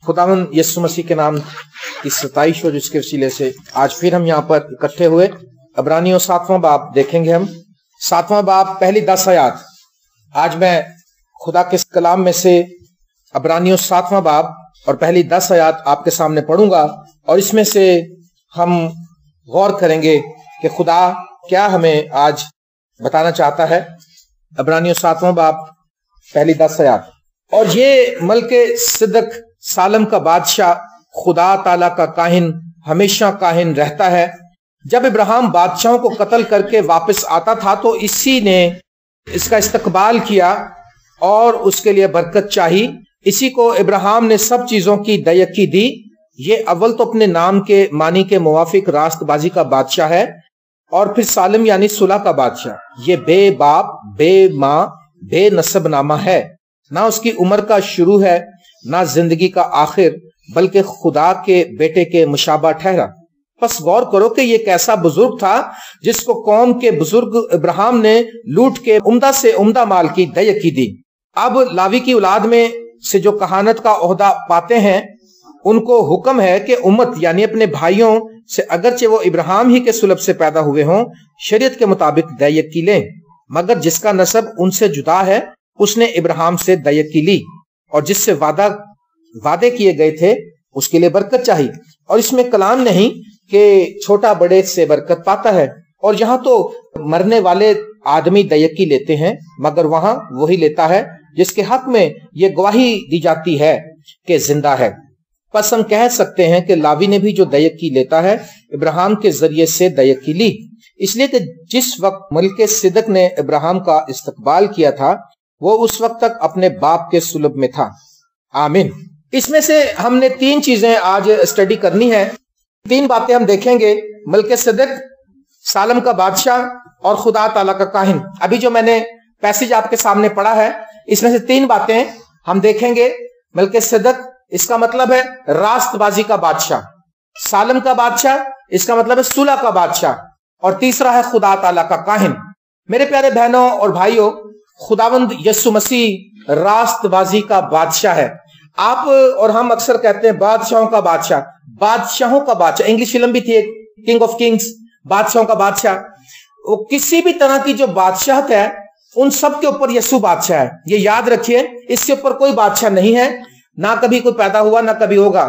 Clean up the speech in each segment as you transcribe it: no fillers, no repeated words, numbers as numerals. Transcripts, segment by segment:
खुदावंद यीशु मसीह के नाम की सताइश हो जिसके वसीले से आज फिर हम यहाँ पर इकट्ठे हुए। इब्रानियों 7वां बाब देखेंगे हम। 7वां बाब पहली 10 आयत। आज मैं खुदा के कलाम में से इब्रानियों 7वां बाब और पहली 10 आयत आपके सामने पढ़ूंगा और इसमें से हम गौर करेंगे कि खुदा क्या हमें आज बताना चाहता है। इब्रानियों 7वां बाब पहली 10 आयत। और ये मल्के सिद्दक सालम का बादशाह खुदा ताला का काहिन हमेशा काहिन रहता है। जब इब्राहिम बादशाहों को कत्ल करके वापस आता था तो इसी ने इसका इस्तकबाल किया और उसके लिए बरकत चाही। इसी को इब्राहिम ने सब चीजों की दयकी दी। ये अव्वल तो अपने नाम के मानी के मुवाफिक रास्तबाजी का बादशाह है और फिर सालिम यानी सुलह का बादशाह। ये बे बाप बे माँ बे नसब नामा है, ना उसकी उम्र का शुरू है ना जिंदगी का आखिर, बल्कि खुदा के बेटे के मुशाबा ठहरा। बस गौर करो कि ये कैसा बुजुर्ग था जिसको कौम के बुजुर्ग इब्राहिम ने लूट के उम्दा से उम्दा माल की दयकी दी। अब लावी की औलाद में से जो कहानत का ओहदा पाते हैं उनको हुक्म है कि उम्मत यानी अपने भाइयों से अगरचे वो इब्राहिम ही के सुलभ से पैदा हुए हों शरीयत के मुताबिक दयकी लें, मगर जिसका नसब उनसे जुदा है उसने इब्राहिम से दयकी ली और जिससे वादे किए गए थे उसके लिए बरकत चाहिए। और इसमें कलाम नहीं कि छोटा बड़े से बरकत पाता है। और यहाँ तो मरने वाले आदमी दयकी लेते हैं, मगर वहां वही लेता है जिसके हक में ये गवाही दी जाती है कि जिंदा है। बस हम कह सकते हैं कि लावी ने भी जो दयकी लेता है इब्राहिम के जरिए से दयकी ली, इसलिए कि जिस वक्त मल्के सिद्दक ने इब्राहिम का इस्तकबाल किया था वो उस वक्त तक अपने बाप के सुलभ में था। आमीन। इसमें से हमने 3 चीजें आज स्टडी करनी है। 3 बातें हम देखेंगे, मल्के सिद्दक, सालम का बादशाह और खुदा ताला का काहिन। अभी जो मैंने पैसेज आपके सामने पढ़ा है इसमें से 3 बातें हम देखेंगे। मल्के सिद्दक इसका मतलब है रास्तबाजी का बादशाह, सालम का बादशाह इसका मतलब है सुलह का बादशाह, और तीसरा है खुदा ताला का काहिन। मेरे प्यारे बहनों और भाइयों, खुदावंद यीशु मसीह रास्तबाजी का बादशाह है। आप और हम अक्सर कहते हैं बादशाहों का बादशाह, बादशाहों का बादशाह। इंग्लिश फिल्म भी थी एक, किंग ऑफ किंग्स, बादशाहों का बादशाह। वो किसी भी तरह की जो बादशाहत है उन सब के ऊपर यीशु बादशाह है। ये याद रखिए, इसके ऊपर कोई बादशाह नहीं है, ना कभी कोई पैदा हुआ ना कभी होगा।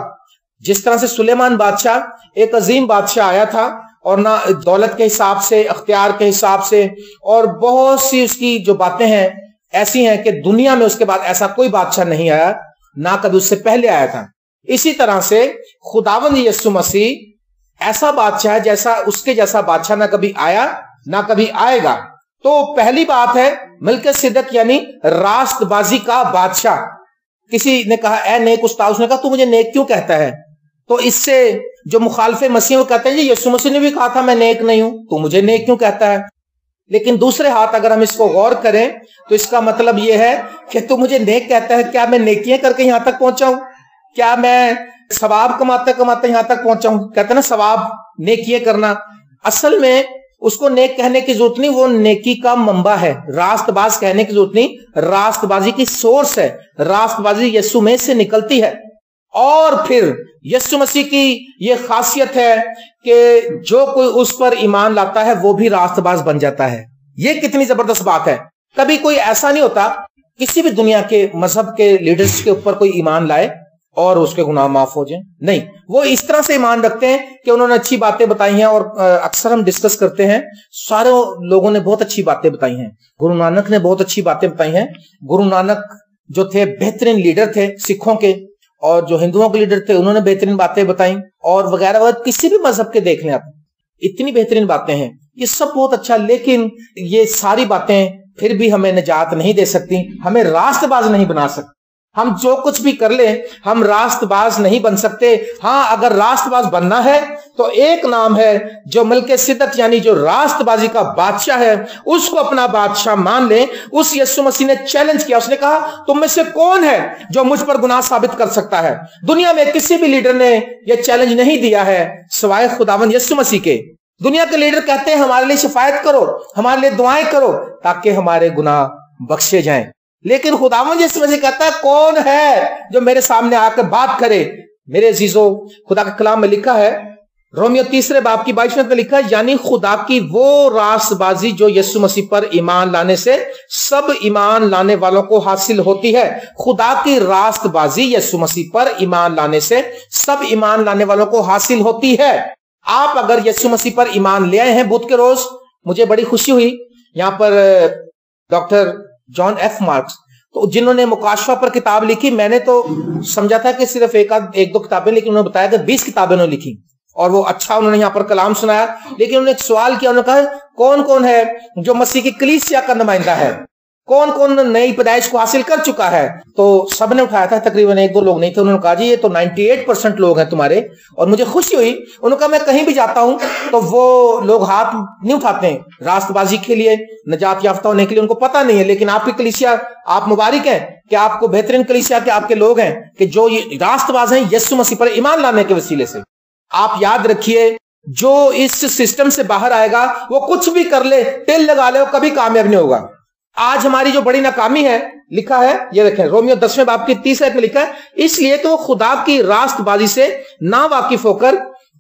जिस तरह से सुलेमान बादशाह एक अजीम बादशाह आया था और ना दौलत के हिसाब से, अख्तियार के हिसाब से, और बहुत सी उसकी जो बातें हैं ऐसी हैं कि दुनिया में उसके बाद ऐसा कोई बादशाह नहीं आया, ना कभी उससे पहले आया था। इसी तरह से खुदावंद यीशु मसीह ऐसा बादशाह है जैसा उसके जैसा बादशाह ना कभी आया ना कभी आएगा। तो पहली बात है मल्के सिद्दक यानी रास्तबाजी का बादशाह। किसी ने कहा ए नेक उस्ताद, उसने कहा तू मुझे नेक क्यों कहता है? तो इससे जो मुखालफे मसीह वो कहते हैं जी यीशु मसीह ने भी कहा था मैं नेक नहीं हूं, तू मुझे नेक क्यों कहता है? लेकिन दूसरे हाथ अगर हम इसको गौर करें तो इसका मतलब यह है कि तू मुझे नेक कहता है, क्या मैं नेकियां करके यहां तक पहुंचा हूं? क्या मैं सवाब कमाते कमाते यहां तक पहुंचा हूं? कहते हैं ना सवाब नेकियां करना। असल में उसको नेक कहने की जरूरत नहीं, वो नेकी का मंबा है। रास्तबाज कहने की जरूरत नहीं, रास्तबाजी की सोर्स है। रास्तबाजी यीशु में से निकलती है। और फिर यीशु मसीह की यह खासियत है कि जो कोई उस पर ईमान लाता है वो भी रास्तबाज बन जाता है। यह कितनी जबरदस्त बात है। कभी कोई ऐसा नहीं होता किसी भी दुनिया के मजहब के लीडर्स के ऊपर कोई ईमान लाए और उसके गुनाह माफ हो जाए। नहीं, वो इस तरह से ईमान रखते हैं कि उन्होंने अच्छी बातें बताई हैं। और अक्सर हम डिस्कस करते हैं, सारे लोगों ने बहुत अच्छी बातें बताई हैं। गुरु नानक ने बहुत अच्छी बातें बताई हैं। गुरु नानक जो थे बेहतरीन लीडर थे सिखों के, और जो हिंदुओं के लीडर थे उन्होंने बेहतरीन बातें बताई, और वगैरह वगैरह। किसी भी मजहब के देख लें आप, इतनी बेहतरीन बातें हैं। ये सब बहुत अच्छा, लेकिन ये सारी बातें फिर भी हमें निजात नहीं दे सकती, हमें रास्तबाज नहीं बना सकती। हम जो कुछ भी कर ले हम रास्तबाज नहीं बन सकते। हाँ, अगर रास्तबाज बनना है तो एक नाम है जो मल्के सिद्दक यानी जो रास्तबाजी का बादशाह है, उसको अपना बादशाह मान ले। उस यीशु मसीह ने चैलेंज किया, उसने कहा तुम में से कौन है जो मुझ पर गुनाह साबित कर सकता है? दुनिया में किसी भी लीडर ने यह चैलेंज नहीं दिया है सिवाय खुदावंद यीशु मसीह के। दुनिया के लीडर कहते हैं हमारे लिए शिफायत करो, हमारे लिए दुआएं करो ताकि हमारे गुनाह बख्शे जाएं। लेकिन खुदावंद यीशु मसीह कहता है कौन है जो मेरे सामने आकर बात करे। मेरे अजीजों, खुदा के कलाम में लिखा है, रोमियो 3 बाब की 22 में लिखा है, यानी खुदा की वो रास्तबाजी जो यीशु मसीह पर ईमान लाने से सब ईमान लाने वालों को हासिल होती है। खुदा की रास्तबाजी यीशु मसीह पर ईमान लाने से सब ईमान लाने वालों को हासिल होती है। आप अगर यीशु मसीह पर ईमान ले आए हैं बुध के रोज, मुझे बड़ी खुशी हुई, यहां पर डॉक्टर जॉन एफ मार्क्स, तो जिन्होंने मुकाशफा पर किताब लिखी, मैंने तो समझा था कि सिर्फ एक दो किताबें, लेकिन उन्होंने बताया कि 20 किताबें उन्होंने लिखी और वो अच्छा उन्होंने यहाँ पर कलाम सुनाया। लेकिन उन्होंने एक सवाल किया, उन्होंने कहा कौन कौन है जो मसीह की कलीसिया का नुमाइंदा है, कौन कौन नई पैदाइश को हासिल कर चुका है। तो सबने उठाया था, तकरीबन 1-2 लोग नहीं थे। उन्होंने कहा जी ये तो 98% लोग हैं तुम्हारे। और मुझे खुशी हुई, उन्होंने कहा मैं कहीं भी जाता हूं तो वो लोग हाथ नहीं उठाते हैं रास्तबाजी के लिए, नजात याफ्ता होने के लिए, उनको पता नहीं है। लेकिन आपकी कलीसिया, आप मुबारक हैं कि आपको बेहतरीन कलीसिया के आपके लोग हैं कि जो ये रास्तबाज हैं यीशु मसीह पर ईमान लाने के वसीले से। आप याद रखिए, जो इस सिस्टम से बाहर आएगा वो कुछ भी कर ले, तेल लगा ले, वो कभी कामयाब नहीं होगा। आज हमारी जो बड़ी नाकामी है, लिखा है, ये देखें रोमियो 10 बाब की 30 में लिखा है, इसलिए तो खुदा की रास्तबाजी से ना वाकिफ होकर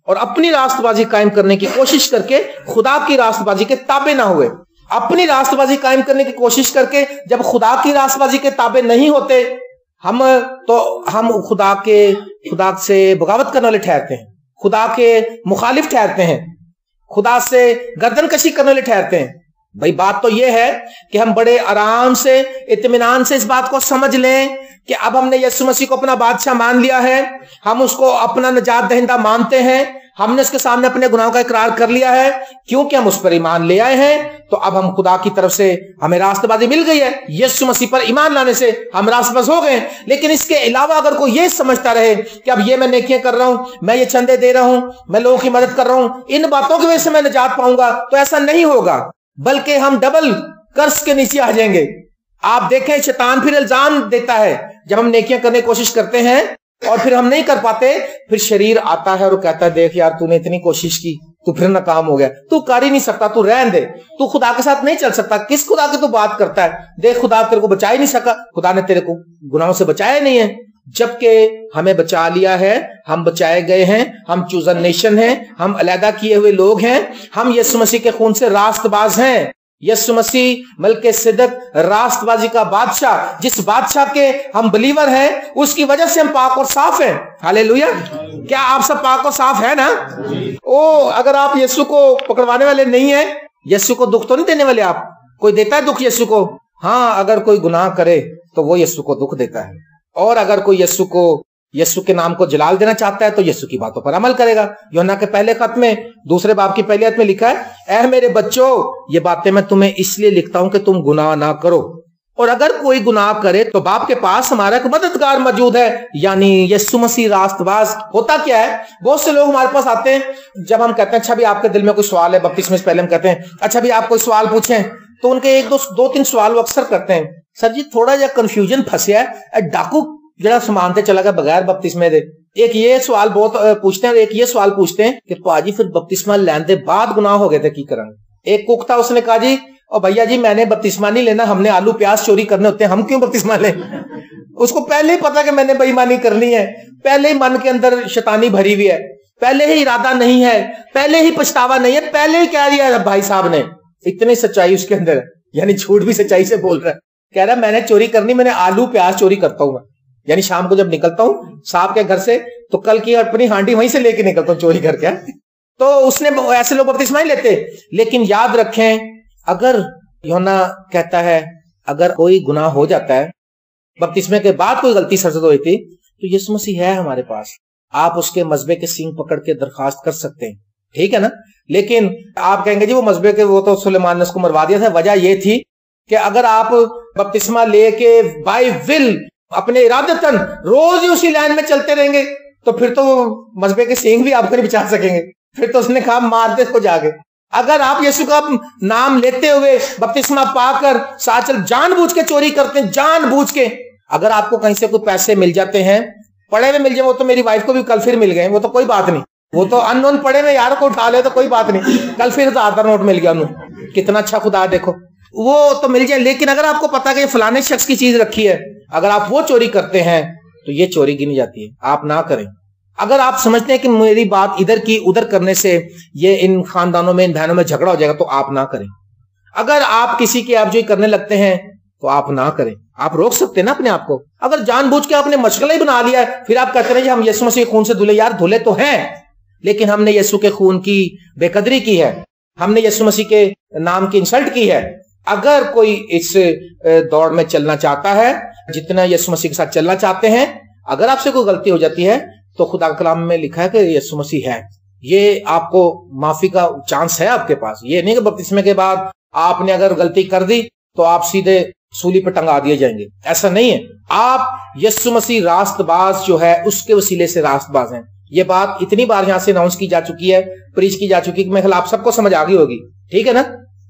और अपनी रास्तबाजी कायम करने की कोशिश करके खुदा की रास्तबाजी के ताबे ना हुए। अपनी रास्तबाजी कायम करने की कोशिश करके जब खुदा की रास्तबाजी के ताबे नहीं होते, हम खुदा से बगावत करने वाले ठहरते हैं, खुदा के मुखालिफ ठहरते हैं, खुदा से गर्दन कशी करने वाले ठहरते हैं। भाई बात तो यह है कि हम बड़े आराम से, इत्मीनान से इस बात को समझ लें कि अब हमने यीशु मसीह को अपना बादशाह मान लिया है, हम उसको अपना नजात दहिंदा मानते हैं, हमने उसके सामने अपने गुनाहों का इकरार कर लिया है, क्योंकि हम उस पर ईमान ले आए हैं। तो अब हम खुदा की तरफ से हमें रास्तबाजी मिल गई है, यीशु मसीह पर ईमान लाने से हम रास्तबाज हो गए। लेकिन इसके अलावा अगर कोई ये समझता रहे कि अब ये मैं नेकियां कर रहा हूं, मैं ये चंदे दे रहा हूं, मैं लोगों की मदद कर रहा हूं, इन बातों की वजह से मैं निजात पाऊंगा, तो ऐसा नहीं होगा, बल्कि हम डबल कर्ज के नीचे आ जाएंगे। आप देखें, शैतान फिर इल्जाम देता है जब हम नेकियां करने की कोशिश करते हैं और फिर हम नहीं कर पाते, फिर शरीर आता है और कहता है देख यार तूने इतनी कोशिश की, तू फिर नाकाम हो गया, तू कर ही नहीं सकता, तू रहने दे, तू खुदा के साथ नहीं चल सकता। किस खुदा की तू बात करता है, देख खुदा तेरे को बचा ही नहीं सका, खुदा ने तेरे को गुनाहों से बचाया नहीं है। जबकि हमें बचा लिया है, हम बचाए गए हैं, हम चूजन नेशन हैं, हम अलहदा किए हुए लोग हैं, हम यीशु मसीह के खून से रास्तबाज हैं। यीशु मसीह मलके सिदक, रास्तबाजी का बादशाह, जिस बादशाह के हम बिलीवर हैं, उसकी वजह से हम पाक और साफ हैं। हालेलुया। क्या आप सब पाक और साफ है ना? अगर आप यीशु को पकड़वाने वाले नहीं है, यीशु को दुख तो नहीं देने वाले आप? कोई देता है दुख यीशु को? हाँ, अगर कोई गुनाह करे तो वो यीशु को दुख देता है, और अगर कोई यीशु के नाम को जलाल देना चाहता है तो यीशु की बातों पर अमल करेगा। यूहन्ना के पहले खत में 2 बाब की पहली आयत में लिखा है, ऐ मेरे बच्चों, ये बातें मैं तुम्हें इसलिए लिखता हूं कि तुम गुनाह ना करो, और अगर कोई गुनाह करे तो बाप के पास हमारा एक मददगार मौजूद है, यानी यीशु मसीह रास्तबाज। होता क्या है, बहुत से लोग हमारे पास आते हैं, जब हम कहते हैं अच्छा भी आपके दिल में कोई सवाल है, बपतिस्मे से पहले हम कहते हैं अच्छा भी आप कोई सवाल पूछें, तो उनके 1-2-3 सवाल वो अक्सर करते हैं, सर जी थोड़ा जा कंफ्यूजन फंसिया है, डाकू जरा समान ते चला गया बगैर बपतिस्मे दे। एक ये सवाल बहुत पूछते हैं, और एक ये सवाल पूछते हैं कि पाजी फिर बपतिस्मा लेने के बाद गुनाह हो गए थे की करेंगे। एक कुक था, उसने कहा जी और भैया जी मैंने बपतिस्मा नहीं लेना, हमने आलू प्याज चोरी करने होते हैं, हम क्यों बपतिस्मा लें? उसको पहले ही पता कि मैंने बेईमानी करनी है, पहले ही मन के अंदर शैतानी भरी हुई है, पहले ही इरादा नहीं है, पहले ही पछतावा नहीं है, पहले ही कह दिया भाई साहब ने। इतनी सच्चाई उसके अंदर, यानी झूठ भी सच्चाई से बोल रहा है, कह रहा है मैंने चोरी करनी, मैंने आलू प्याज चोरी करता हूं, यानी शाम को जब निकलता हूं साहब के घर से तो कल की अपनी हांडी वहीं से लेके निकलता हूं चोरी करके। तो उसने, ऐसे लोग बपतिस्मा ही लेते। लेकिन याद रखें, अगर यूहन्ना कहता है अगर कोई गुनाह हो जाता है, बपतिस्मे के बाद कोई गलती सरजद हुई थी, तो यीशु मसीह है हमारे पास, आप उसके मजबे के सींग पकड़ के दरखास्त कर सकते हैं, ठीक है ना। लेकिन आप कहेंगे जी वो मजबे के, वो तो सुलेमान ने उसको मरवा दिया था। वजह ये थी कि अगर आप बपतिस्मा लेके बाय विल अपने इरादतन रोज ही उसी लाइन में चलते रहेंगे, तो फिर तो मजबे के सींग भी आपको नहीं बचा सकेंगे, फिर तो उसने कहा मार दे इसको जाके। अगर आप यीशु का नाम लेते हुए बपतिस्मा पाकर साचल जानबूझ के चोरी करते हैं, जानबूझ के, अगर आपको कहीं से कोई पैसे मिल जाते हैं, पड़े हुए मिल जाए, वो तो मेरी वाइफ को भी कल फिर मिल गए, वो तो कोई बात नहीं, वो तो अननोन पड़े हुए यार को उठा ले तो कोई बात नहीं, कल फिर 1000 नोट मिल गया उन्हें, कितना अच्छा खुदा देखो। وہ تو مل جائے، لیکن اگر آپ کو پتا کہ یہ فلانے شخص کی چیز رکھی ہے، اگر آپ وہ چوری کرتے ہیں تو یہ چوری گنی جاتی ہے، آپ نہ کریں۔ اگر آپ سمجھتے ہیں کہ میری بات ادھر کی ادھر کرنے سے یہ ان خاندانوں میں، ان بہنوں میں جھگڑا ہو جائے گا، تو آپ نہ کریں۔ اگر آپ کسی کی آپ جو کرنے لگتے ہیں تو آپ نہ کریں، آپ روک سکتے ہیں نا اپنے آپ کو۔ اگر جان بوجھ کے آپ نے مشغلہ ہی بنا لیا ہے، پھر آپ کہتے ہیں جی ہم یسوع مسیح کے خون سے دھلے، یار دھلے تو ہیں، لیکن ہم نے یسوع کے خون کی بے قدری کی ہے، ہم نے یسوع مسیح کے نام کی انسلٹ کی ہے۔ اگر کوئی اس دوڑ میں چلنا چاہتا ہے جتنا یسوع مسیح کے ساتھ چلنا چاہتے ہیں، اگر آپ سے کوئی غلطی ہو جاتی ہے تو خدا کے کلام میں لکھا ہے کہ یسوع مسیح ہے، یہ آپ کو معافی کا چانس ہے آپ کے پاس۔ یہ نہیں کہ بپتسمے کے بعد آپ نے اگر غلطی کر دی تو آپ سیدھے سولی پہ ٹنگا دیے جائیں گے، ایسا نہیں ہے۔ آپ یسوع مسیح راست باز جو ہے اس کے وسیلے سے راست باز ہیں۔ یہ بات اتنی بار یہاں سے اناؤنس کی جا چکی ہے، پریچ کی جا چکی ہے کہ میرے خیال آپ سب کو سمجھ آ گئی ہوگی، ٹھیک ہے نا۔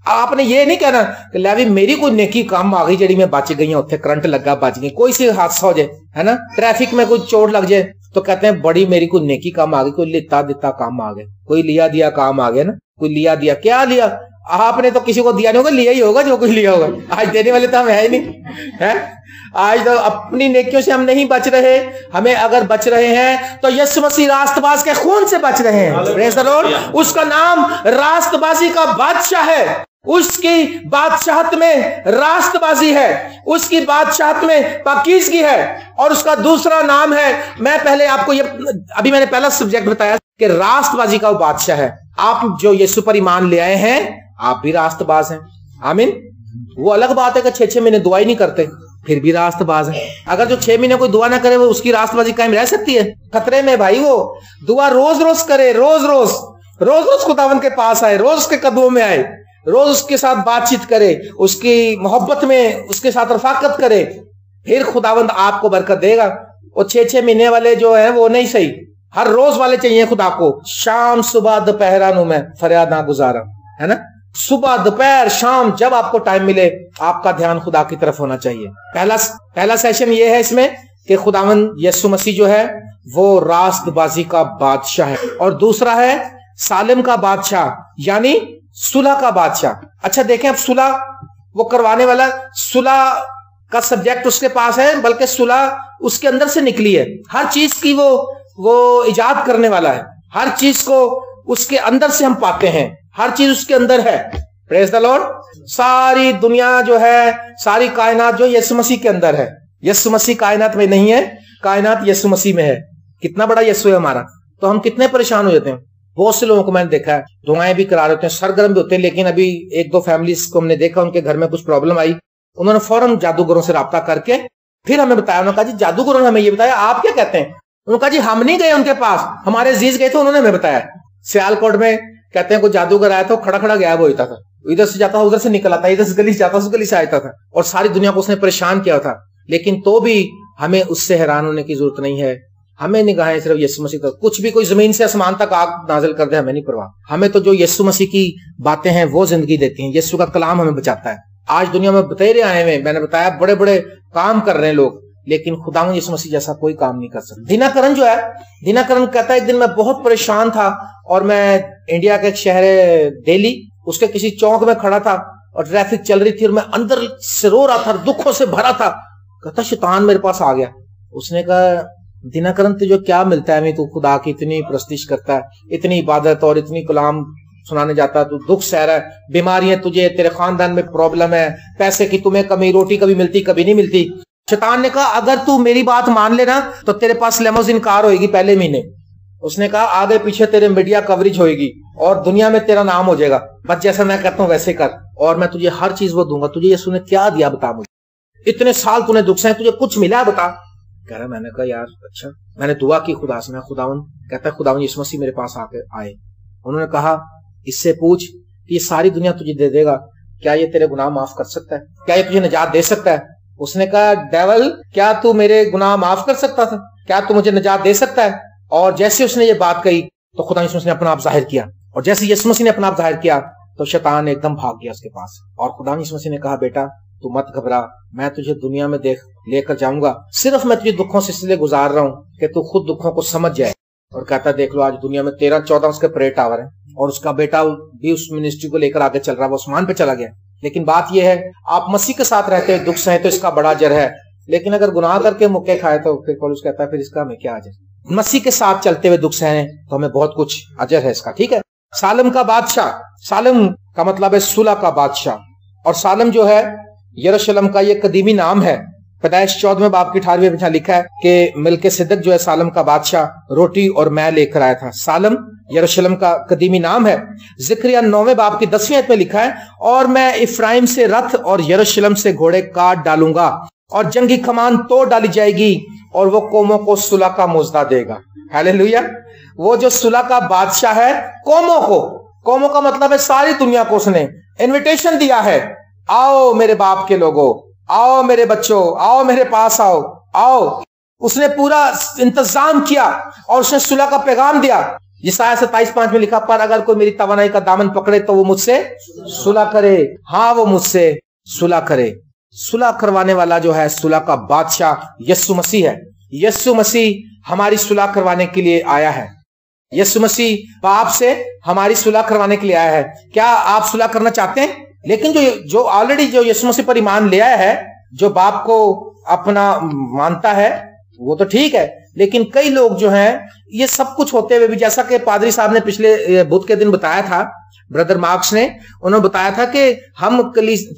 آپ نے یہ نہیں کہنا کہ لے بھی میری کوئی نیکی کام آ گئی جڑی میں بچ گئی ہوں، اتنے کرنٹ لگا بچ گئی، کوئی سی حادثہ ہو جائے ہے نا، ٹریفک میں کوئی چوٹ لگ جائے تو کہتے ہیں بڑی میری کوئی نیکی کام آ گئی، کوئی لیتا دیتا کام آ گیا، کوئی لیا دیا کام آ گیا نا، کوئی لیا دیا کیا لیا، آپ نے تو کسی کو دیا نہیں ہوگا، لیا ہی ہوگا جو کچھ لیا ہوگا۔ آج دینے والے تو ہم ہے ہی نہیں ہے، آج تو اپنی نیکیوں سے ہم نہیں بچ رہے، ہمیں اگر بچ رہے ہیں تو یسوع مسیح راست باز کے خون سے بچ رہے ہیں۔ پریز دی لارڈ۔ اس کا نام راست بازی کا بادشاہ ہے، اس کی بادشاہت میں راست بازی ہے، اس کی بادشاہت میں پاکیزگی ہے، اور اس کا دوسرا نام ہے، میں پہلے آپ کو یہ ابھی میں نے پہلا سبجیکٹ بتایا کہ راست بازی کا وہ بادشاہ ہے۔ آپ جو یسوع پر ایمان لے آئے ہیں آپ بھی راست باز ہیں، آمین۔ وہ الگ بات ہے کہ 6 مہینے دعا ہی نہیں کرتے پھر بھی راست باز ہیں۔ اگر جو 6 مہینے کوئی دعا نہ کرے وہ اس کی راست بازی قائم رہ سکتی ہے؟ خطرے میں بھائی۔ وہ دعا روز روز کرے، روز روز خداوند کے پاس آئے، روز اس کے قدموں میں آئے، روز اس کے ساتھ بات چیت کرے، اس کی محبت میں اس کے ساتھ رفاقت کرے، پھر خداوند آپ کو برکت دے گا۔ وہ 6 مہینے والے جو ہیں وہ نہیں صحیح، ہر روز والے چاہیے خدا کو۔ شام صبح دوپہر نو میں فریاد نہ گزارا، ہے نا، صبح دوپہر شام جب آپ کو ٹائم ملے آپ کا دھیان خدا کی طرف ہونا چاہیے۔ پہلا سیشن یہ ہے اس میں کہ خداوند یسوع مسیح جو ہے وہ راست بازی کا بادشاہ ہے، اور دوسرا ہے سالم کا بادشاہ، یعنی صلح کا بادشاہ۔ اچھا دیکھیں، اب صلح وہ کروانے والا، صلح کا سبجیکٹ اس کے پاس ہے، بلکہ صلح اس کے اندر سے نکلی ہے۔ ہر چیز کی وہ ایجاد کرنے والا ہے، ہر چیز کو اس کے اندر سے ہم پاتے ہیں، ہر چیز اس کے اندر ہے۔ پریز دی لارڈ۔ ساری دنیا جو ہے، ساری کائنات جو یسوع مسیح کے اندر ہے، یسوع مسیح کائنات میں نہیں ہے، کائنات یسوع مسیح میں ہے۔ کتنا بڑا یسوع ہے ہمارا، تو ہم کتنے پریشان ہو جاتے ہیں۔ بہت سے لوگوں کو میں نے دیکھا ہے دعائیں بھی کرا رہے ہوتے ہیں، سرگرم بھی ہوتے ہیں، لیکن ابھی 1-2 فیملیز کو ہم نے دیکھا ان کے گھر میں کچھ پرابلم آئی، انہوں نے فوراً جادوگروں سے رابطہ کر کے پھر ہمیں بتایا۔ انہوں نے کہا جی جادوگروں نے ہمیں یہ بتایا، آپ کیا کہتے ہیں؟ انہوں نے کہا جی ہم نہیں گئے ان کے پاس، ہمارے عزیز گئے تھے، انہوں نے ہمیں بتایا۔ سیال کوٹ میں کہتے ہیں کوئی جادوگر آیا تھا، وہ کھڑا کھڑا غائب ہو جاتا تھا، ادھر سے جاتا ادھر سے نکل آتا، ادھر سے گلی سے جاتا اس گلی سے آتا تھا، اور ساری دنیا کو اس نے پریشان کیا تھا۔ لیکن تو بھی ہمیں اس سے حیران ہونے کی ضرورت نہیں ہے، ہمیں نگاہیں صرف یسوع مسیح تک، کچھ بھی کوئی زمین سے آسمان تک آگ نازل کر دے ہمیں نہیں پرواہ، ہمیں تو جو یسوع مسیح کی باتیں ہیں وہ زندگی دیتی ہیں، یسوع کا کلام ہمیں بچاتا ہے۔ آج دنیا میں بتیرے آئے ہوئے، میں نے بتایا بڑے بڑے کام کر رہے ہیں لوگ، لیکن خداوند یسوع مسیح جیسا کوئی کام نہیں کر سکتا۔ دینا کرن جو ہے، دینا کرن کہتا ہے ایک دن میں بہت پریشان تھا، اور میں انڈیا کے ایک شہر دہلی، اس کے کسی چوک میں کھڑا تھا اور ٹریفک چل رہی تھی، اور میں اندر سے رو رہا تھا، دکھوں سے بھرا تھا۔ کہتا شیطان میرے پاس آ گیا، اس نے کہا دینا کرن تجھے کیا ملتا ہے، تو خدا کی اتنی پرستش کرتا ہے، اتنی عبادت اور اتنی کلام سنانے جاتا ہے، تو دکھ سہ رہا ہے، بیماریاں تجھے، تیرے خاندان میں پرابلم ہے، پیسے کی تمہیں کمی، روٹی کبھی ملتی کبھی نہیں ملتی۔ شیطان نے کہا اگر تو میری بات مان لینا تو تیرے پاس لیموزین کار ہوئے گی پہلے مہینے۔ اس نے کہا آگے پیچھے تیرے میڈیا کوریج ہوئے گی اور دنیا میں تیرا نام ہو جائے گا، بس جیسا میں کہتا ہوں ویسے کر، اور میں تجھے ہر چیز وہ دوں گا۔ تجھے یسوع نے کیا دیا بتا، مجھے اتنے سال تو نے دکھ سہے، تجھے کچھ ملا بتا؟ کہہ رہا میں نے کہا یار اچھا، میں نے دعا کی خدا سے، میں خداوند، کہتا ہے خداوند یسوع مسیح میرے پاس آ کے آئے، انہوں نے کہا اس سے پوچھ کہ یہ ساری دنیا تجھے دے دے گا، کیا یہ تیرے گناہ معاف کر سکتا ہے؟ کیا یہ تجھے نجات دے سکتا ہے؟ اس نے کہا ڈیول، کیا تو میرے گناہ معاف کر سکتا تھا؟ کیا تو مجھے نجات دے سکتا ہے؟ اور جیسے اس نے یہ بات کہی تو خدا یسوع مسیح نے اپنا آپ ظاہر کیا، اور جیسے یسوع مسیح نے اپنا آپ ظاہر کیا تو شیطان ایک دم بھاگ گیا اس کے پاس، اور خدا یسوع مسیح نے کہا بیٹا تو مت گھبرا، میں تجھے دنیا میں لے کر جاؤں گا، صرف میں تجھے دکھوں سے اس لیے گزار رہا ہوں کہ تو خود دکھوں کو سمجھ جائے۔ اور کہتا دیکھ لو آج دنیا میں 13-14 اس کے پرے ٹاور ہیں، اور اس کا بیٹا بھی اس منسٹری کو لے کر آگے چل رہا ہے، وہ آسمان پہ چلا گیا۔ لیکن بات یہ ہے آپ مسیح کے ساتھ رہتے ہیں، دکھ سہیں تو اس کا بڑا اجر ہے، لیکن اگر گناہ کر کے مکے کھائے تو پھر پولس کہتا ہے پھر اس کا ہمیں کیا اجر؟ مسیح کے ساتھ چلتے ہوئے دکھ سہیں تو ہمیں بہت کچھ اجر ہے اس کا، ٹھیک ہے۔ سالم کا بادشاہ، سالم کا مطلب ہے صلح کا بادشاہ، اور سالم جو ہے یروشلم کا یہ قدیمی نام ہے۔ پیدائش 14 باب کی 18ویں میں لکھا ہے کہ ملک صدق جو ہے سالم کا بادشاہ روٹی اور میں لے کر آیا تھا۔ سالم یروشلم کا قدیمی نام ہے۔ زکریا 9 باب کی 10ویں آیت میں لکھا ہے اور میں افرائیم سے رتھ اور یروشلم سے گھوڑے کاٹ ڈالوں گا اور جنگی کمان توڑ ڈالی جائے گی اور وہ قوموں کو صلح کا مژدہ دے گا۔ ہاللیلویا۔ وہ جو صلح کا بادشاہ ہے، قوموں کا مطلب ہے ساری دنیا کو اس نے انویٹیشن دیا ہے، آؤ میرے باپ کے لوگوں، آؤ میرے بچوں، آؤ میرے پاس آؤ آؤ۔ اس نے پورا انتظام کیا اور اس نے صلح کا پیغام دیا۔ یسایہ 27:5 میں لکھا پر اگر کوئی میری توانائی کا دامن پکڑے تو وہ مجھ سے صلح کرے، ہاں وہ مجھ سے صلح کرے۔ صلح کروانے والا جو ہے صلح کا بادشاہ یسوع مسیح ہے۔ یسوع مسیح ہماری صلح کروانے کے لیے آیا ہے۔ یسوع مسیح باپ سے ہماری صلح کروانے کے لیے آیا ہے۔ کیا آپ صلح کرنا چاہتے ہیں؟ لیکن جو آلریڈی جو یسوع مسیح پر ایمان لے آیا ہے، جو باپ کو اپنا مانتا ہے، وہ تو ٹھیک ہے، لیکن کئی لوگ جو ہیں یہ سب کچھ ہوتے ہوئے بھی، جیسا کہ پادری صاحب نے پچھلے بدھ کے دن بتایا تھا، بردر مارکس نے، انہوں نے بتایا تھا کہ ہم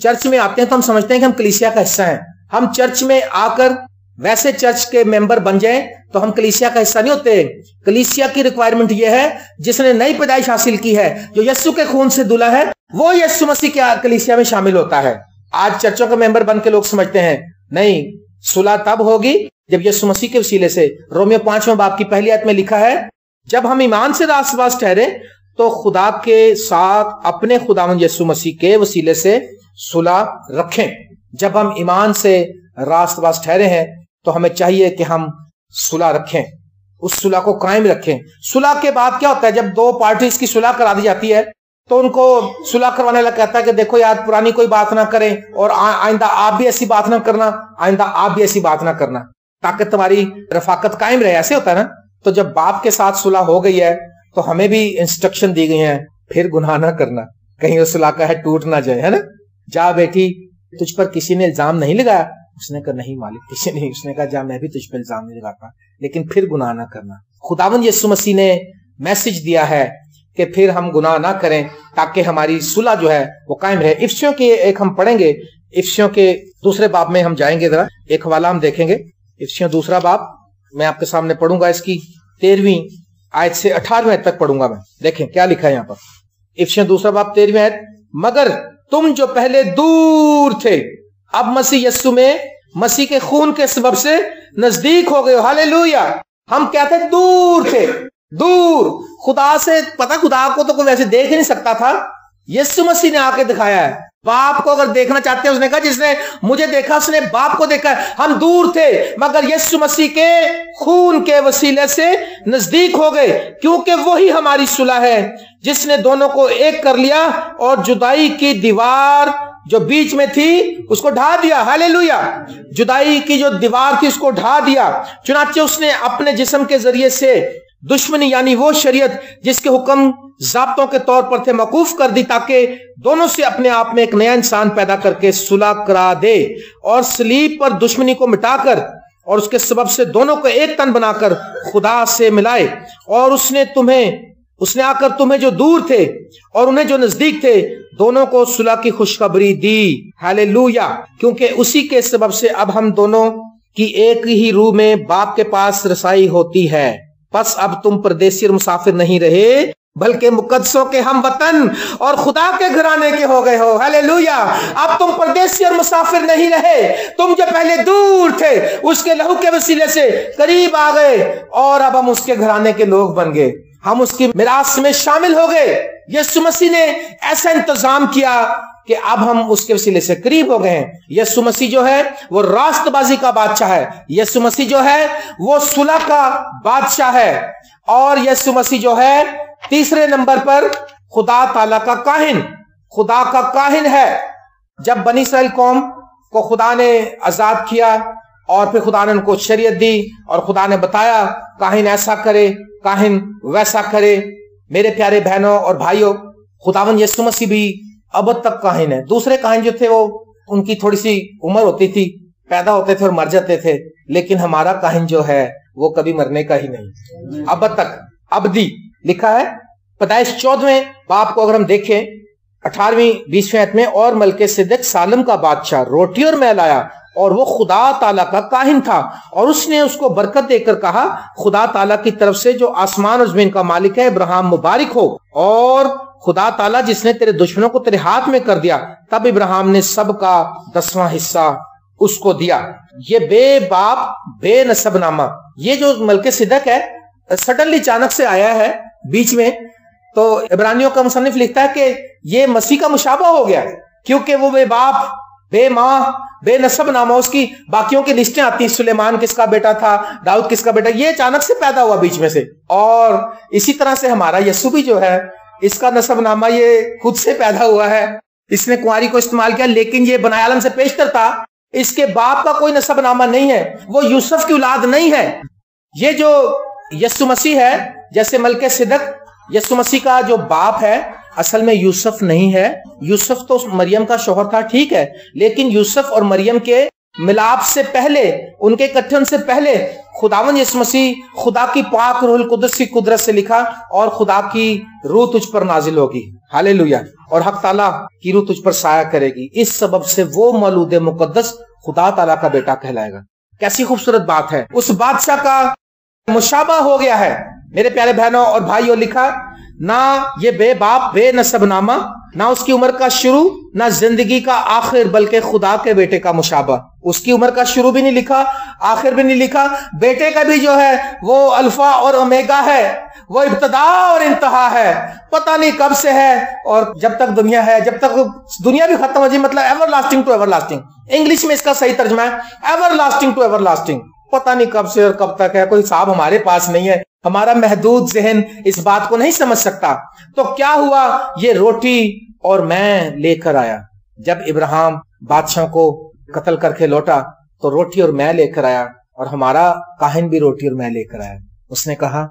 چرچ میں آتے ہیں تو ہم سمجھتے ہیں کہ ہم کلیسیا کا حصہ ہیں۔ ہم چرچ میں آ کر ویسے چرچ کے ممبر بن جائیں تو ہم کلیسیا کا حصہ نہیں ہوتے۔ کلیسیا کی ریکوائرمنٹ یہ ہے جس نے نئی پیدائش حاصل کی ہے، جو یسوع کے خون سے دھلا ہے، وہ یسوع مسیح کے کلیسیا میں شامل ہوتا ہے۔ آج چرچوں کے ممبر بن کے لوگ سمجھتے ہیں نہیں، صلح تب ہوگی جب یسوع مسیح کے وسیلے سے، رومیو 5 باب کی پہلی آیت میں لکھا ہے جب ہم ایمان سے راست باز ٹھہرے تو خدا کے ساتھ اپنے خداوند یسوع مسیح کے وسیلے سے صلح رکھیں۔ جب ہم ایمان سے راست باز ٹھہرے ہیں تو ہمیں چاہیے کہ ہم صلح رکھیں، اس صلح کو قائم رکھیں۔ صلح کے بعد کیا ہوتا ہے؟ جب دو پارٹیز کی صلح کرا دی جاتی ہے تو ان کو صلح کروانے والا کہتا ہے کہ دیکھو یار پرانی کوئی بات نہ کریں اور آئندہ آپ بھی ایسی بات نہ کرنا، آئندہ آپ بھی ایسی بات نہ کرنا، تاکہ تمہاری رفاقت قائم رہے۔ ایسے ہوتا ہے نا۔ تو جب باپ کے ساتھ صلح ہو گئی ہے تو ہمیں بھی انسٹرکشن دی گئی ہیں پھر گناہ نہ کرنا، کہیں اس صلح کا ہے ٹوٹ نہ جائے، ہے نا۔ جا بیٹی تجھ پر کسی نے الزام نہیں لگایا؟ اس نے کہا نہیں مالک کسی نہیں۔ اس نے کہا جا میں بھی تجھ پر الزام نہیں لگاتا، لیکن پھر گناہ نہ کرنا۔ خداوند یسوع مسیح نے میسج دیا ہے کہ پھر ہم گناہ نہ کریں تاکہ ہماری صلح جو ہے وہ قائم رہے۔ افسیوں کے ایک ہم پڑھیں گے، افسیوں کے 2 باب میں ہم جائیں گے، ذرا ایک حوالہ ہم دیکھیں گے۔ افسیوں 2 باب میں آپ کے سامنے پڑھوں گا، اس کی 13ویں آیت سے 18ویں آیت تک پڑھوں گا میں۔ دیکھیں کیا لکھا ہے یہاں پر۔ افسیوں 2 باب 13ویں آیت، مگر تم جو پہلے دور تھے اب مسیح یسوع میں مسیح کے خون کے سبب سے نزدیک ہو گئے ہو۔ ہاللیلویا۔ ہم کہتے دور تھے، دور خدا سے، پتہ خدا کو تو کوئی ویسے دیکھ ہی نہیں سکتا تھا، یسوع مسیح نے آ کے دکھایا ہے۔ باپ کو اگر دیکھنا چاہتے ہیں، اس نے کہا جس نے مجھے دیکھا اس نے باپ کو دیکھا ہے۔ ہم دور تھے مگر یسوع مسیح کے خون کے وسیلے سے نزدیک ہو گئے، کیونکہ وہی ہماری صلح ہے جس نے دونوں کو ایک کر لیا اور جدائی کی دیوار جو بیچ میں تھی اس کو ڈھا دیا۔ ہاللیلویا۔ جدائی کی جو دیوار تھی اس کو ڈھا دیا، چنانچہ اس نے اپنے جسم کے ذریعے سے دشمنی یعنی وہ شریعت جس کے حکم ضابطوں کے طور پر تھے موقوف کر دی، تاکہ دونوں سے اپنے آپ میں ایک نیا انسان پیدا کر کے صلح کرا دے اور صلیب پر دشمنی کو مٹا کر اور اس کے سبب سے دونوں کو ایک تن بنا کر خدا سے ملائے۔ اور اس نے آ کر تمہیں جو دور تھے اور انہیں جو نزدیک تھے دونوں کو صلح کی خوشخبری دی۔ ہاللیلویا۔ کیونکہ اسی کے سبب سے اب ہم دونوں کی ایک ہی روح میں باپ کے پاس رسائی ہوتی ہے۔ پس اب تم پردیسی اور مسافر نہیں رہے بلکہ مقدسوں کے ہم وطن اور خدا کے گھرانے کے ہو گئے ہو۔ ہاللیلویا۔ اب تم پردیسی اور مسافر نہیں رہے، تم جو پہلے دور تھے اس کے لہو کے وسیلے سے قریب آ گئے اور اب ہم اس کے گھرانے کے لوگ بن گئے، ہم اس کی میراث میں شامل ہو گئے۔ یسوع مسیح نے ایسا انتظام کیا کہ اب ہم اس کے وسیلے سے قریب ہو گئے ہیں۔ یسوع مسیح جو ہے وہ راست بازی کا بادشاہ ہے، یسوع مسیح جو ہے وہ صلح کا بادشاہ ہے، اور یسوع مسیح جو ہے تیسرے نمبر پر خدا تعالی کا کاہن، خدا کا کاہن ہے۔ جب بنی اسرائیل قوم کو خدا نے آزاد کیا اور پھر خدا نے ان کو شریعت دی اور خدا نے بتایا کاہن ایسا کرے، کاہن ویسا کرے، میرے پیارے بہنوں اور بھائیوں، خداوند یسوع مسیح بھی अब तक काहिन है। दूसरे काहिन जो थे वो उनकी थोड़ी सी उम्र होती थी, पैदा होते थे और मर जाते थे, लेकिन हमारा काहिन जो है वो कभी मरने का ही नहीं, अब तक अबदी लिखा है। पैदाइश 14वें बाप को अगर हम देखें 18वीं 20वें आयत में, और मलके सिद्दीक सालम का बादशाह रोटी और मैल आया और वो खुदा ताला का काहिन था, और उसने उसको बरकत देकर कहा, खुदा ताला की तरफ से जो आसमान और जमीन का मालिक है, इब्राहिम मुबारक हो, और खुदा ताला जिसने तेरे दुश्मनों को तेरे हाथ में कर दिया। तब इब्राहिम ने सबका 10वां हिस्सा उसको दिया। ये बेबाप बेनसबनामा, ये जो मलके सिद्दीक है सडनली अचानक से आया है बीच में, तो इब्रानियों का मुसन्निफ लिखता है कि ये मसीह का मुशाबा हो गया, क्योंकि वो बेबाप बेमां बेनसब नामा, उसकी बाकियों की लिस्टें आती हैं, सुलेमान किसका बेटा था, दाऊद किसका बेटा, ये अचानक से पैदा हुआ बीच में से। और इसी तरह से हमारा यीशु भी जो है, इसका नसब नामा ये खुद से पैदा हुआ है, इसने कुंवारी को इस्तेमाल किया, लेकिन ये बनाए आलम से पेशतर था, इसके बाप का कोई नसब नामा नहीं है, वो यूसुफ की औलाद नहीं है। ये जो यीशु मसीह है, जैसे मलके सिद्दीक यीशु मसीह का जो बाप है, असल में यूसुफ नहीं है। यूसुफ तो मरियम का शौहर था, ठीक है, लेकिन यूसुफ और मरियम के मिलाप से पहले, उनके इकट्ठे से पहले खुदावन यीशु मसीह खुदा की पाक रूहुल कुदस की कुदरत से लिखा, और खुदा की रूह तुझ पर नाजिल होगी, हालेलुया, और हक ताला की रूह तुझ पर साया करेगी। इस सबब से वो मौलूद मुकद्दस खुदा ताला का बेटा कहलाएगा। कैसी खूबसूरत बात है। उस बादशाह का मुशाबा हो गया है मेरे प्यारे बहनों और भाइयों। लिखा ना ये बेबाप बेनसबनामा, ना उसकी उम्र का शुरू, ना जिंदगी का आखिर, बल्कि खुदा के बेटे का मुशाबा। उसकी उम्र का शुरू भी नहीं लिखा, आखिर भी नहीं लिखा। बेटे का भी जो है वो अल्फा और ओमेगा है, वो इब्तदा और इंतहा है, पता नहीं कब से है और जब तक दुनिया है, जब तक दुनिया भी खत्म हो जाए, मतलब एवरलास्टिंग टू एवरलास्टिंग। इंग्लिश में इसका सही तर्जुमा है एवरलास्टिंग टू एवरलास्टिंग। पता नहीं कब से और कब तक है, कोई हिसाब हमारे पास नहीं है, हमारा महदूद ज़हन इस बात को नहीं समझ सकता। तो क्या हुआ, ये रोटी और मैं लेकर आया। जब इब्राहिम बादशाह को कत्ल करके लौटा तो रोटी और मैं लेकर आया, और हमारा काहिन भी रोटी और मैं लेकर आया। उसने कहा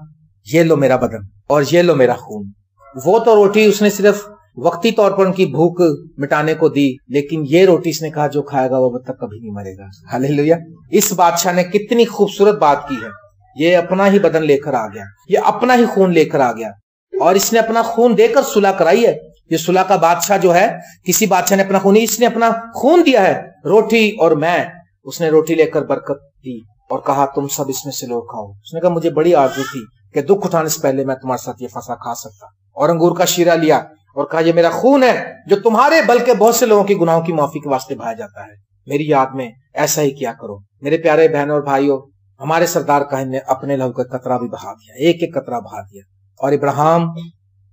ये लो मेरा बदन और ये लो मेरा खून। वो तो रोटी उसने सिर्फ वक्ती तौर पर उनकी भूख मिटाने को दी, लेकिन ये रोटी इसने कहा जो खाएगा वो अब तक कभी नहीं मरेगा। हालेलुया। इस बादशाह ने कितनी खूबसूरत बात की है। ये अपना ही बदन लेकर आ गया, ये अपना ही खून लेकर आ गया, और इसने अपना खून देकर सुलह कराई है। ये सुलह का बादशाह जो है, किसी बादशाह ने अपना खून, इसने अपना खून दिया है। रोटी और मैं, उसने रोटी लेकर बरकत दी और कहा तुम सब इसमें से लो खाओ। उसने कहा मुझे बड़ी आरज़ू थी कि दुख उठाने से पहले मैं तुम्हारे साथ ये फसा खा सकता। और अंगूर का शीरा लिया और कहा ये मेरा खून है जो तुम्हारे बल्कि बहुत से लोगों की गुनाहों की माफी के वास्ते बहाया जाता है, मेरी याद में ऐसा ही किया करो। मेरे प्यारे बहनों और भाइयों, हमारे सरदार काहिन ने अपने लहू का कतरा भी बहा दिया, एक एक कतरा बहा दिया। और इब्राहिम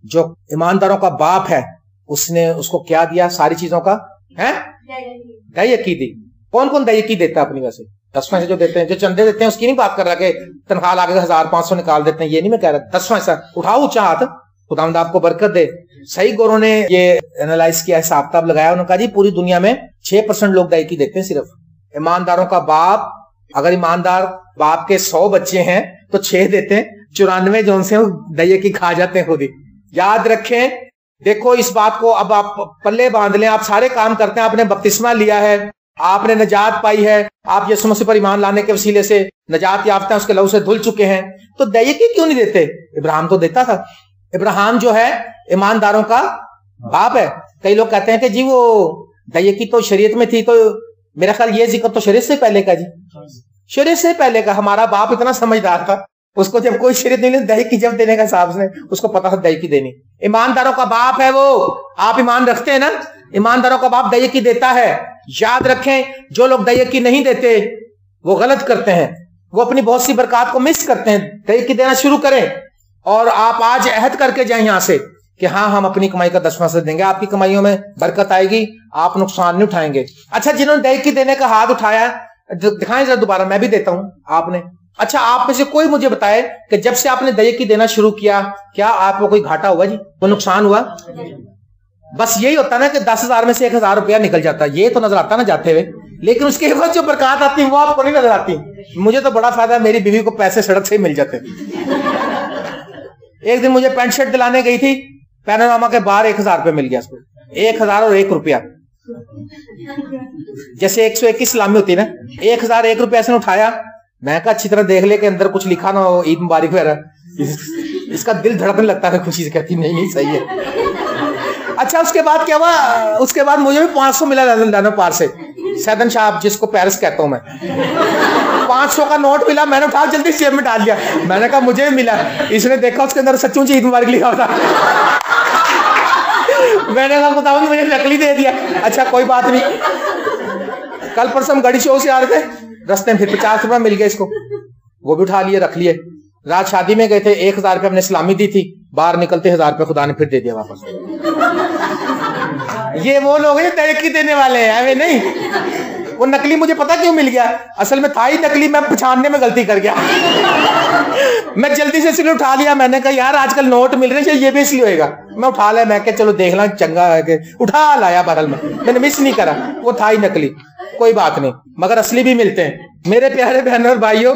जो ईमानदारों का बाप है, उसने उसको क्या दिया, सारी चीजों का है दयकी दी। कौन कौन दयकी देता है अपनी? वैसे 10वां से जो देते हैं, जो चंदे देते हैं, उसकी नहीं बात कर रहा कि तनख्वाह लाके 1500 निकाल देते हैं, ये नहीं मैं कह रहा। 10वां ऐसा उठाओ ऊंचा हाथ, खुदावंद आपको बरकत दे। सही गोरों ने ये एनालाइज किया, हिसाब किताब लगाया, उन्होंने कहा जी पूरी दुनिया में 6% लोग दयकी देते हैं सिर्फ। ईमानदारों का बाप, अगर ईमानदार बाप के 100 बच्चे हैं तो 6 देते हैं, 94 जो उनसे दयकी खा जाते हैं खुद ही। याद रखें, देखो इस बात को अब आप पल्ले बांध लें। आप सारे काम करते हैं, आपने बपतिस्मा लिया है, आपने नजात पाई है, आप यीशु मसीह पर ईमान लाने के वसीले से नजात याफ्ता हैं, उसके लहू से धुल चुके हैं, तो दयकी क्यों नहीं देते? इब्राहिम तो देता था। इब्राहिम जो है ईमानदारों का बाप है। कई लोग कहते हैं कि जी वो दयकी तो शरीयत में थी, तो मेरा ख्याल ये जिक्र तो शरीयत से पहले का जी, शरीयत से पहले का। हमारा बाप इतना समझदार था, उसको जब कोई शरीयत नहीं, दयकी जब देने का हिसाब से उसको पता था दयकी देनी। ईमानदारों का बाप है वो। आप ईमान रखते हैं ना, ईमानदारों का बाप दयकी देता है। याद रखें, जो लोग दयकी नहीं देते वो गलत करते हैं, वो अपनी बहुत सी बरकत को मिस करते हैं। दयकी देना शुरू करें, और आप आज अहद करके जाएं यहां से कि हाँ हम अपनी कमाई का 10वां से देंगे, आपकी कमाइयों में बरकत आएगी, आप नुकसान नहीं उठाएंगे। अच्छा, जिन्होंने दयकी देने का हाथ उठाया दिखाएं जरा दोबारा, मैं भी देता हूं आपने। अच्छा, आप में से कोई मुझे बताए कि जब से आपने दयकी देना शुरू किया, क्या आपको कोई घाटा हुआ जी, कोई नुकसान हुआ? बस यही होता ना कि 10,000 में से 1,000 रुपया निकल जाता, ये तो नजर आता ना जाते हुए, लेकिन उसके बाद जो बरकत आती वो आपको नहीं नजर आती। मुझे तो बड़ा फायदा, मेरी बीवी को पैसे सड़क से ही मिल जाते। एक दिन मुझे पैंट शर्ट दिलाने गई थी, पैनोरामा के बाहर 1,000 रुपये मिल गया उसको। 1000 और 1 रुपया, जैसे 121 सलामी होती है ना, 1001 रुपया से उठाया। मैं कहा अच्छी तरह देख ले के अंदर कुछ लिखा ना हो, ईद मुबारक वगैरह। इसका दिल धड़कने लगता है खुशी से, कहती नहीं नहीं सही है। अच्छा उसके बाद क्या हुआ, उसके बाद मुझे भी 500 मिला लानो पार से, सैदन शाह जिसको पेरिस कहता हूं मैं, 500 का नोट मिला। मैंने उठा जल्दी जेब में डाल दिया। मैंने कहा मुझे भी मिला। इसने देखा उसके अंदर सचमुच ईद मुबारक लिखा होता। मैंने कहा बताओ मुझे नकली दे दिया। अच्छा कोई बात नहीं। कल परसों हम गड़ी शो से आ रहे थे, रास्ते में फिर 50 रुपया मिल गया इसको, वो भी उठा लिए रख लिए। रात शादी में गए थे, 1000 रुपया हमने सलामी दी थी, बाहर निकलते 1000 रुपया खुदा ने फिर दे दिया वापस। ये वो लोग हैं तरक्की देने वाले हैं, हमें नहीं। वो नकली मुझे पता क्यों मिल गया, असल में था ही नकली, मैं पहचानने में गलती कर गया। मैं जल्दी से इसलिए उठा लिया। मैंने कहा यार आजकल नोट मिल रहे हैं, ये भी इसलिए होएगा। मैं उठा लिया, मैं क्या चलो देख ला चंगा है कि उठा लाया। बहरहाल मैंने मिस नहीं करा, वो था ही नकली, कोई बात नहीं, मगर असली भी मिलते हैं। मेरे प्यारे बहनों और भाइयों,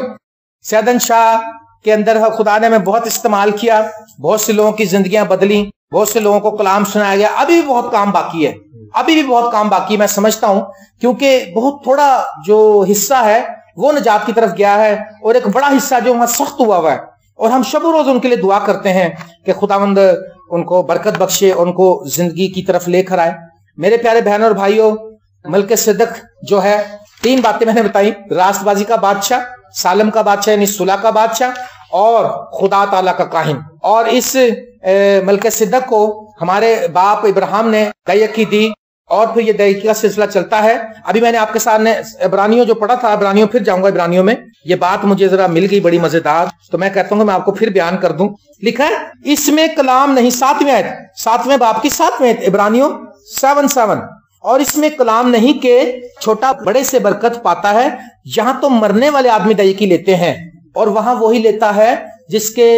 सैदन शाह के अंदर खुदा ने हमें बहुत इस्तेमाल किया, बहुत से लोगों की जिंदगियां बदली, बहुत से लोगों को कलाम सुनाया गया। अभी भी बहुत काम बाकी है, अभी भी बहुत काम बाकी मैं समझता हूं, क्योंकि बहुत थोड़ा जो हिस्सा है वो निजात की तरफ गया है, और एक बड़ा हिस्सा जो वहां सख्त हुआ है। और हम शब रोज उनके लिए दुआ करते हैं कि खुदावंद उनको बरकत बख्शे, उनको जिंदगी की तरफ लेकर आए। मेरे प्यारे बहनों और भाइयों, मलके सिद्दीक जो है, 3 बातें मैंने बताई, रास्तबाजी का बादशाह, सालम का बादशाह यानी सुलह का बादशाह, और खुदा ताला का काहिन। और इस मलके सिद्दीक को हमारे बाप इब्राहिम ने दैयकी दी, और फिर ये दैयकी का सिलसिला चलता है। अभी मैंने आपके सामने इब्रानियों जो पढ़ा था, इब्रानियों फिर जाऊंगा, इब्रानियों में ये बात मुझे जरा मिल गई बड़ी मजेदार, तो मैं कहता हूं मैं आपको फिर बयान कर दूं। लिखा है इसमें कलाम नहीं, 7वें आयत, 7वें बाप की 7वें आयत, इब्रानियों 7:7, और इसमें कलाम नहीं के छोटा बड़े से बरकत पाता है। यहां तो मरने वाले आदमी दैयकी लेते हैं, और वहां वही लेता है जिसके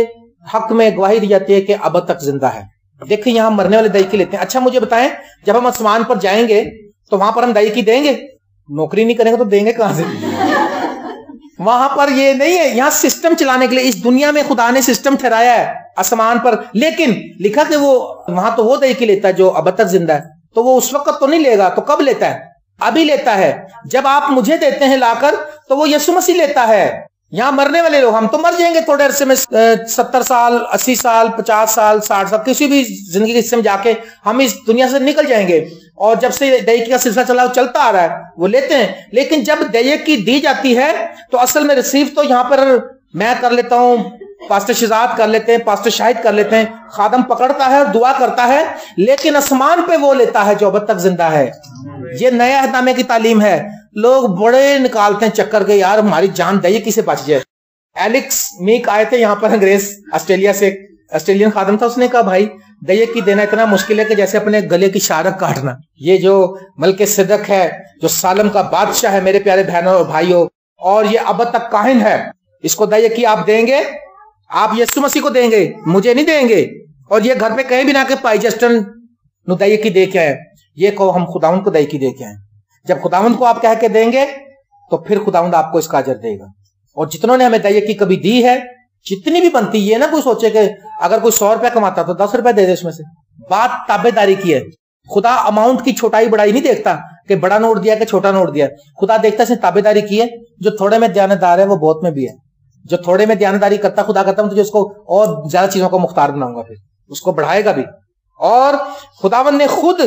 हक में गवाही दी जाती है कि अब तक जिंदा है। देखिए यहां मरने वाले दैयकी लेते हैं। अच्छा मुझे बताएं, जब हम आसमान पर जाएंगे तो वहां पर हम दैयकी देंगे? नौकरी नहीं करेंगे तो देंगे कहां से? वहां पर ये नहीं है, यहां सिस्टम चलाने के लिए इस दुनिया में खुदा ने सिस्टम ठहराया है आसमान पर। लेकिन लिखा कि वो वहां तो वो दैयकी लेता है जो अब तक जिंदा है, तो वो उस वक्त तो नहीं लेगा, तो कब लेता है? अभी लेता है। जब आप मुझे देते हैं लाकर, तो वो यीशु मसीह लेता है। यहां मरने वाले लोग, हम तो मर जाएंगे थोड़े अरसे में, 70 साल, 80 साल, 50 साल, 60 साल, किसी भी जिंदगी के हिस्से में जाके हम इस दुनिया से निकल जाएंगे। और जब से दैयकी का सिलसिला चलता आ रहा है, वो लेते हैं। लेकिन जब दैयकी दी जाती है तो असल में रिसीव तो यहां पर मैं कर लेता हूं, पास्टर शिजात कर लेते हैं, पास्टर शाहिद कर लेते हैं, खादम पकड़ता है और दुआ करता है, लेकिन आसमान पे वो लेता है जो अब तक जिंदा है। ये नए अहदनामे की तालीम है। लोग बड़े निकालते हैं चक्कर के, यार हमारी जान दैयकी से बच जाए। एलेक्स मीक आए थे यहाँ पर, अंग्रेज, ऑस्ट्रेलिया से, ऑस्ट्रेलियन खादम था। उसने कहा भाई दैयकी देना इतना मुश्किल है कि जैसे अपने गले की शारक काटना। ये जो मलके सिद्दीक है, जो सालम का बादशाह है, मेरे प्यारे बहनों और भाइयों, और ये अब तक काहिन है, इसको दैयकी आप देंगे, आप यीशु मसीह को देंगे, मुझे नहीं देंगे। और ये घर पे कहीं भी ना कि पाई जस्टन नु दैयकी दे के आए, ये कहो हम खुदावंद को दैयकी दे के आए। जब खुदावंद को आप कह के देंगे तो फिर खुदावंद आपको इसका अजर देगा। और जितनों ने हमें दैयकी कभी दी है, जितनी भी बनती, ये ना कोई सोचे कि अगर कोई 100 रुपया कमाता तो 10 रुपया दे दे उसमें से। बात ताबेदारी की है। खुदा अमाउंट की छोटाई बड़ाई नहीं देखता कि बड़ा नोट दिया कि छोटा नोट दिया। खुदा देखता है ताबेदारी की है। जो थोड़े में दयानतदार है वो बहुत में भी है। जो थोड़े में दयानतदारी करता, खुदा कहता हूं तुझे उसको और ज्यादा चीजों को मुख्तार बनाऊंगा, फिर उसको बढ़ाएगा भी। और खुदावंद ने खुद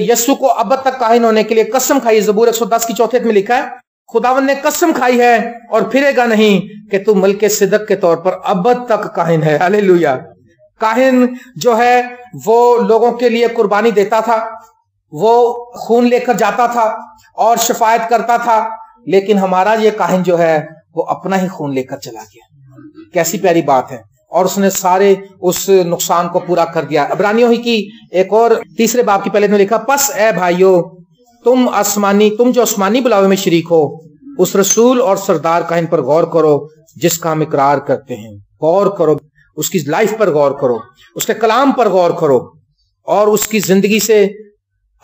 यीशु को अब तक काहिन होने के लिए कसम खाई। ज़बूर 110 की 4 में लिखा है, खुदावंद ने कसम खाई है और फिरेगा नहीं कि तू मलके सिद्दीक के तौर पर अब तक काहिन है। हालेलुया। काहिन जो है वो लोगों के लिए कुर्बानी देता था, वो खून लेकर जाता था और शफायत करता था। लेकिन हमारा ये काहिन जो है वो अपना ही खून लेकर चला गया। कैसी प्यारी बात है। और उसने सारे उस नुकसान को पूरा कर दिया। इब्रानियों ही की एक और 3 बाब की पहले में लिखा, पस ए भाइयों तुम जो आसमानी बुलावे में शरीक हो, उस रसूल और सरदार काहिन पर गौर करो जिसका हम इकरार करते हैं। गौर करो, उसकी लाइफ पर गौर करो, उसके कलाम पर गौर करो, और उसकी जिंदगी से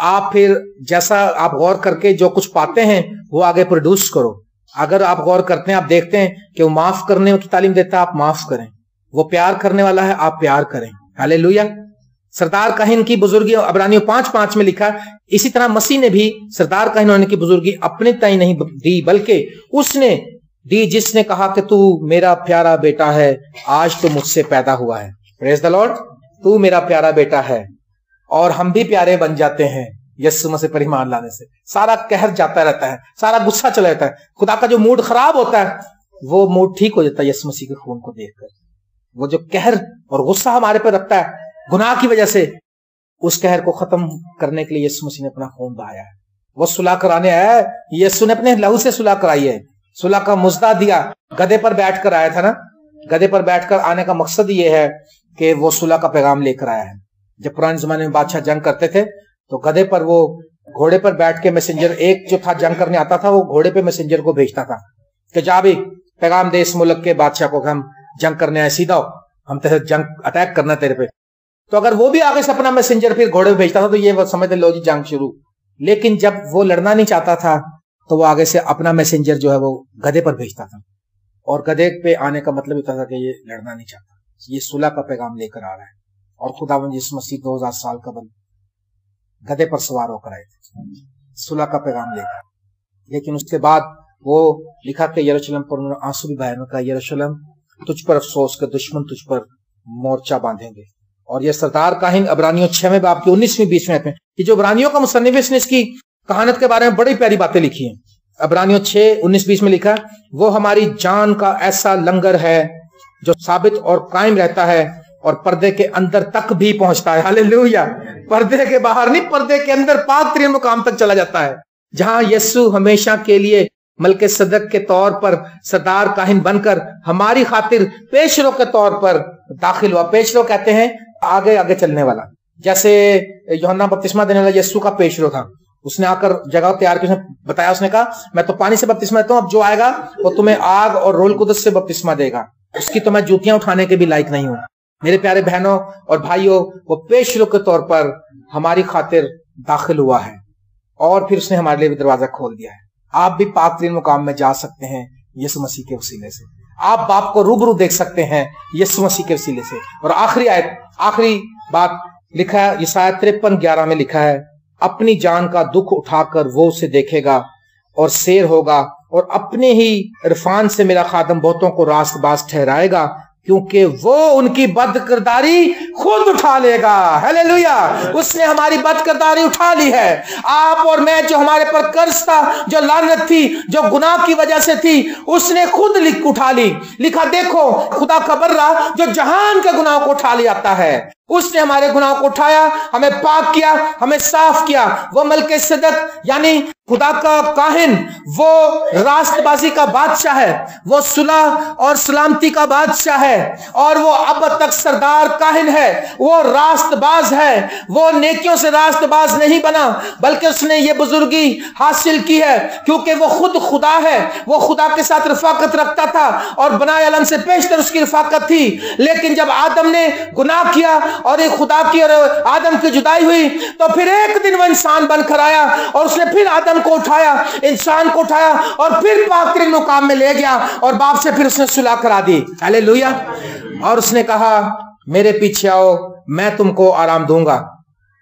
आप फिर जैसा आप गौर करके जो कुछ पाते हैं वो आगे प्रोड्यूस करो। अगर आप गौर करते हैं, आप देखते हैं कि वो माफ करने की तालीम देता है, आप माफ करें। वो प्यार करने वाला है, आप प्यार करें। हालेलुया। सरदार काहिन की बुजुर्गी अबरानियों 5:5 में लिखा। इसी तरह मसीह ने भी सरदार काहिन होने की बुजुर्गी अपने ताई नहीं दी, बल्कि उसने दी जिसने कहा कि तू मेरा प्यारा बेटा है, आज तो मुझसे पैदा हुआ है। Praise the Lord. तू मेरा प्यारा बेटा है। और हम भी प्यारे बन जाते हैं यीशु मसीह पर ईमान लाने से। सारा कहर जाता रहता है, सारा गुस्सा चला जाता है, खुदा का जो मूड खराब होता है वो मूड ठीक हो जाता है यीशु मसीह के खून को देखकर। वो जो कहर और गुस्सा हमारे पर रखता है गुनाह की वजह से, उस कहर को खत्म करने के लिए यीशु मसीह ने अपना खून बहाया है। वो सुलह कराने आया है। यीशु ने अपने लहू से सुलह कराई है, सुलह का मुजदा दिया। गधे पर बैठकर आया था ना, गधे पर बैठकर आने का मकसद ये है कि वो सुलह का पैगाम लेकर आया है। जब पुराने जमाने में बादशाह जंग करते थे तो गधे पर, वो घोड़े पर बैठ के मैसेंजर, एक जो था जंग करने आता था, वो घोड़े पे मैसेंजर को भेजता था कि जा भी पैगाम दे इस मुल्क के बादशाह को, हम जंग करने आए, सीधा हो, हम तेरे जंग अटैक करना तेरे पे। तो अगर वो भी आगे से अपना मैसेंजर फिर घोड़े पे भेजता था तो ये वो समझते लो जी जंग शुरू। लेकिन जब वो लड़ना नहीं चाहता था तो वो आगे से अपना मैसेंजर जो है वो गधे पर भेजता था, और गधे पे आने का मतलब होता था कि ये लड़ना नहीं चाहता, ये सुलह का पैगाम लेकर आ रहा है। और खुदावंद यीशु मसीह 2000 साल कबल गधे पर सवार होकर आए थे सुलह का पैगाम लेकर। लेकिन उसके बाद वो लिखा कि यरूशलेम पर उन्होंने आंसू भी बहाए, कहा यरूशलेम तुझ पर अफसोस के दुश्मन तुझ पर मोर्चा बांधेंगे। और ये सरदार काहिन अबरानियों 6वें बाब की 19वीं 20वें आयत में, ये जो अबरानियों का मुसन्निफ ने इसकी कहानत के बारे में बड़ी प्यारी बातें लिखी हैं। अबरानियों 6:19-20 में लिखा, वो हमारी जान का ऐसा लंगर है जो साबित और कायम रहता है और पर्दे के अंदर तक भी पहुंचता है। हालेलुया। पर्दे के बाहर नहीं, पर्दे के अंदर पाक तरीन मुकाम तक चला जाता है, जहां यीशु हमेशा के लिए मलके सदक के तौर पर सरदार काहिन बनकर हमारी खातिर पेशरो के तौर पर दाखिल हुआ। पेशरो कहते हैं आगे आगे चलने वाला। जैसे यूहन्ना बपतिस्मा देने वाला यीशु का पेशरो था, उसने आकर जगह तैयार की, उसने बताया, उसने कहा मैं तो पानी से बपतिस्मा देता हूं, अब जो आएगा वो तुम्हें आग और रोल कुदस से बपतिस्मा देगा, उसकी तो मैं जूतियां उठाने के भी लायक नहीं हूं। मेरे प्यारे बहनों और भाइयों, वो पेशरो के तौर पर हमारी खातिर दाखिल हुआ है और फिर उसने हमारे लिए भी दरवाजा खोल दिया है। आप भी पाक तरीन मुकाम में जा सकते हैं यीशु मसीह के वसीले से। आप बाप को रूबरू देख सकते हैं यीशु मसीह के वसीले से। और आखिरी बात लिखा है यशायाह 53:11 में लिखा है, अपनी जान का दुख उठाकर वो उसे देखेगा और शेर होगा, और अपने ही इरफान से मेरा खादम बहुतों को रास्तबाज ठहराएगा, क्योंकि वो उनकी बदकिरदारी खुद उठा लेगा। हालेलुया। उसने हमारी बदकिरदारी उठा ली है। आप और मैं जो हमारे पर कर्ज था, जो लानत थी, जो गुनाह की वजह से थी, उसने खुद उठा ली। लिखा देखो खुदा का बर्रा जो जहान के गुनाह को उठा ले आता है, उसने हमारे गुनाह को उठाया, हमें पाक किया, हमें साफ किया। वो मलके सदक यानी खुदा का काहिन, वो रास्तबाजी का बादशाह है, वो सुलह और सलामती का बादशाह है, और वो अब तक सरदार काहिन है, वो रास्तबाज है। वो नेकियों से रास्तबाज नहीं बना, बल्कि उसने ये बुजुर्गी हासिल की है क्योंकि वो खुद खुदा है। वो खुदा के साथ रफाकत रखता था और बनाए आलम से पेशतर उसकी रफाकत थी। लेकिन जब आदम ने गुनाह किया और एक खुदा की और आदम की जुदाई हुई, तो फिर एक दिन वो इंसान बनकर आया और उसने फिर आदम को उठाया, इंसान को उठाया और फिर पाक तरीन मुकाम में ले गया और बाप से फिर उसने सुलह करा दी। हालेलुया। और उसने कहा मेरे पीछे आओ, मैं तुमको आराम दूंगा।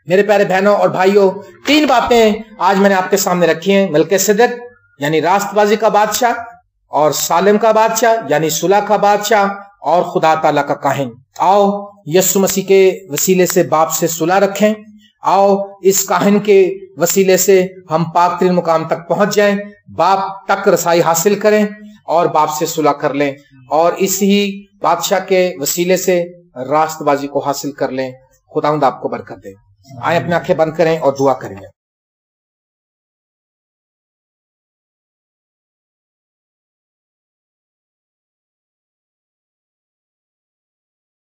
मेरे प्यारे बहनों और भाइयों, 3 बातें आज मैंने आपके सामने रखी हैं। मलके सदक यानी रास्तबाजी का बादशाह, और सालेम का बादशाह यानी सुलह का बादशाह, और खुदा ताला का काहिन। आओ यीशु मसीह के वसीले से बाप से सुलह रखें। आओ इस काहिन के वसीले से हम पाक तरीन मुकाम तक पहुंच जाएं, बाप तक रसाई हासिल करें और बाप से सुलह कर लें, और इसी बादशाह के वसीले से रास्तबाजी को हासिल कर लें। खुदावंद आपको बरकत दे। आए अपनी आंखें बंद करें और दुआ करेंगे।